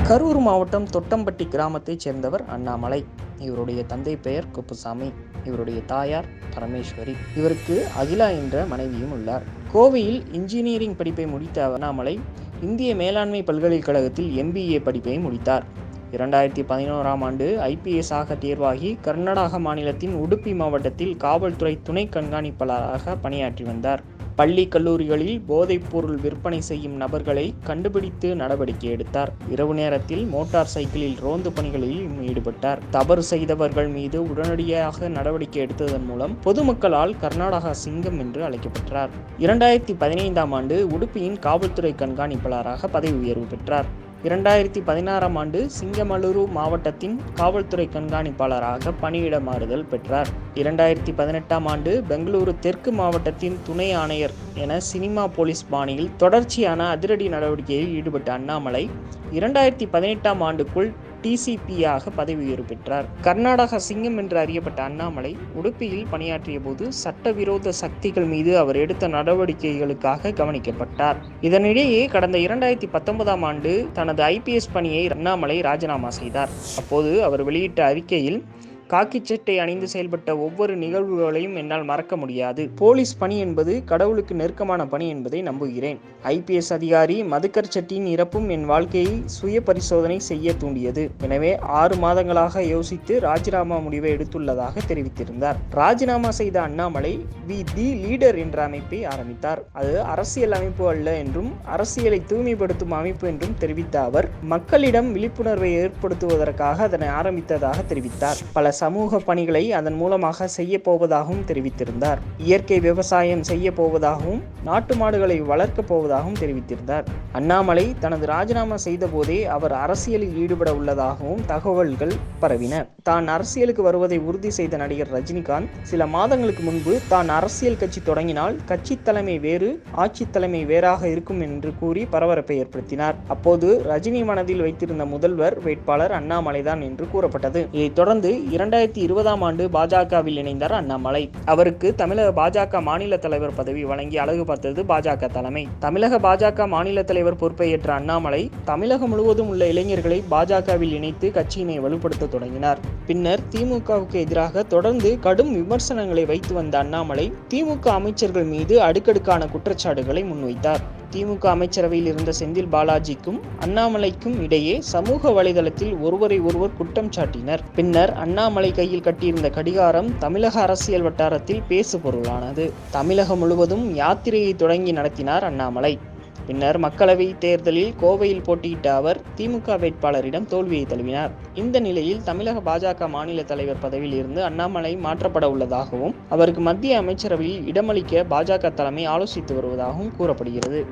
கரூர் மாவட்டம் தொட்டம்பட்டி கிராமத்தைச் சேர்ந்தவர் அண்ணாமலை. இவருடைய தந்தை பெயர் குப்புசாமி. இவருடைய தாயார் பரமேஸ்வரி. இவருக்கு அகிலா என்ற மனைவியும் உள்ளார். கோவையில் இன்ஜினியரிங் படிப்பை முடித்த அண்ணாமலை இந்திய மேலாண்மை பல்கலைக்கழகத்தில் MBA படிப்பை முடித்தார். 2011ஆம் ஆண்டு IPS ஆக தேர்வாகி கர்நாடக மாநிலத்தின் உடுப்பி மாவட்டத்தில் காவல்துறை துணை கண்காணிப்பாளராக பணியாற்றி வந்தார். பள்ளி கல்லூரிகளில் போதைப் பொருள் விற்பனை செய்யும் நபர்களை கண்டுபிடித்து நடவடிக்கை எடுத்தார். இரவு நேரத்தில் மோட்டார் சைக்கிளில் ரோந்து பணிகளில் ஈடுபட்டார். தவறு செய்தவர்கள் மீது உடனடியாக நடவடிக்கை எடுத்ததன் மூலம் பொதுமக்களால் கர்நாடகா சிங்கம் என்று அழைக்கப்பட்டார். 2015ஆம் ஆண்டு உடுப்பியின் காவல்துறை கண்காணிப்பாளராக பதவி உயர்வு பெற்றார். 2016ஆம் ஆண்டு சிங்கமலூரு மாவட்டத்தின் காவல்துறை கண்காணிப்பாளராக பணியிட மாறுதல் பெற்றார். 2018ஆம் ஆண்டு பெங்களூரு தெற்கு மாவட்டத்தின் துணை ஆணையர் என சினிமா போலீஸ் பாணியில் தொடர்ச்சியான அதிரடி நடவடிக்கையில் ஈடுபட்ட அண்ணாமலை 2018ஆம் ஆண்டுக்குள் TCP-யாக பதவி உயர்வு பெற்றார். கர்நாடக சிங்கம் என்று அறியப்பட்ட அண்ணாமலை உடுப்பியில் பணியாற்றிய போது சட்டவிரோத சக்திகள் மீது அவர் எடுத்த நடவடிக்கைகளுக்காக கவனிக்கப்பட்டார். இதனிடையே கடந்த 2019ஆம் ஆண்டு தனது IPS பணியை அண்ணாமலை ராஜினாமா செய்தார். அப்போது அவர் வெளியிட்ட அறிக்கையில், காக்கி சட்டை அணிந்து செயல்பட்ட ஒவ்வொரு நிகழ்வுகளையும் என்னால் மறக்க முடியாது. போலீஸ் பணி என்பது கடவுளுக்கு நெருக்கமான பணி என்பதை நம்புகிறேன். IPS அதிகாரி மதுக்கர் செட்டியின் இறப்பும் என் வாழ்க்கையை சுய பரிசோதனை செய்ய தூண்டியது. எனவே 6 மாதங்களாக யோசித்து ராஜினாமா முடிவை எடுத்துள்ளதாக தெரிவித்திருந்தார். ராஜினாமா செய்த அண்ணாமலை தி லீடர் என்ற அமைப்பை ஆரம்பித்தார். அது அரசியல் அமைப்பு அல்ல என்றும் அரசியலை தூய்மைப்படுத்தும் அமைப்பு என்றும் தெரிவித்த அவர் மக்களிடம் விழிப்புணர்வை ஏற்படுத்துவதற்காக அதனை ஆரம்பித்ததாக தெரிவித்தார். பல சமூக பணிகளை அதன் மூலமாக செய்ய போவதாகவும் தெரிவித்திருந்தார். இயற்கை விவசாயம் செய்ய போவதாகவும் நாட்டு மாடுகளை வளர்க்கப் போவதாகவும் தெரிவித்திருந்தார். அண்ணாமலை தனது ராஜினாமா செய்த போதே அவர் அரசியலில் ஈடுபட உள்ளதாகவும் தகவல்கள் பரவின. தான் அரசியலுக்கு வருவதை உறுதி செய்த நடிகர் ரஜினிகாந்த் சில மாதங்களுக்கு முன்பு தான் அரசியல் கட்சி தொடங்கினால் கட்சி தலைமை வேறு, ஆட்சி தலைமை வேறாக இருக்கும் என்று கூறி பரபரப்பை ஏற்படுத்தினார். அப்போது ரஜினி மனதில் வைத்திருந்த முதல்வர் வேட்பாளர் அண்ணாமலைதான் என்று கூறப்பட்டது. இதைத் தொடர்ந்து 2020ஆம் ஆண்டு பாஜகவில் இணைந்தார் அண்ணாமலை. அவருக்கு தமிழக பாஜக மாநில தலைவர் பதவி வழங்கி அழகு பார்த்தது பாஜக தலைமை. தமிழக பாஜக மாநில தலைவர் பொறுப்பை ஏற்ற அண்ணாமலை தமிழகம் முழுவதும் உள்ள இளைஞர்களை பாஜகவில் இணைத்து கட்சியினை வலுப்படுத்த தொடங்கினார். பின்னர் திமுகவுக்கு எதிராக தொடர்ந்து கடும் விமர்சனங்களை வைத்து வந்த அண்ணாமலை திமுக அமைச்சர்கள் மீது அடுக்கடுக்கான குற்றச்சாட்டுகளை முன்வைத்தார். திமுக அமைச்சரவையில் இருந்த செந்தில் பாலாஜிக்கும் அண்ணாமலைக்கும் இடையே சமூக வலைதளத்தில் ஒருவரை ஒருவர் குற்றம் சாட்டினர். பின்னர் அண்ணாமலை கையில் கட்டியிருந்த கடிகாரம் தமிழக அரசியல் வட்டாரத்தில் பேசு பொருளானது. தமிழகம் முழுவதும் யாத்திரையை தொடங்கி நடத்தினார் அண்ணாமலை. பின்னர் மக்களவை தேர்தலில் கோவையில் போட்டியிட்ட அவர் திமுக வேட்பாளரிடம் தோல்வியை தழுவினார். இந்த நிலையில் தமிழக பாஜக மாநில தலைவர் பதவியில் இருந்து அண்ணாமலை மாற்றப்பட உள்ளதாகவும் அவருக்கு மத்திய அமைச்சரவையில் இடமளிக்க பாஜக தலைமை ஆலோசித்து வருவதாகவும் கூறப்படுகிறது.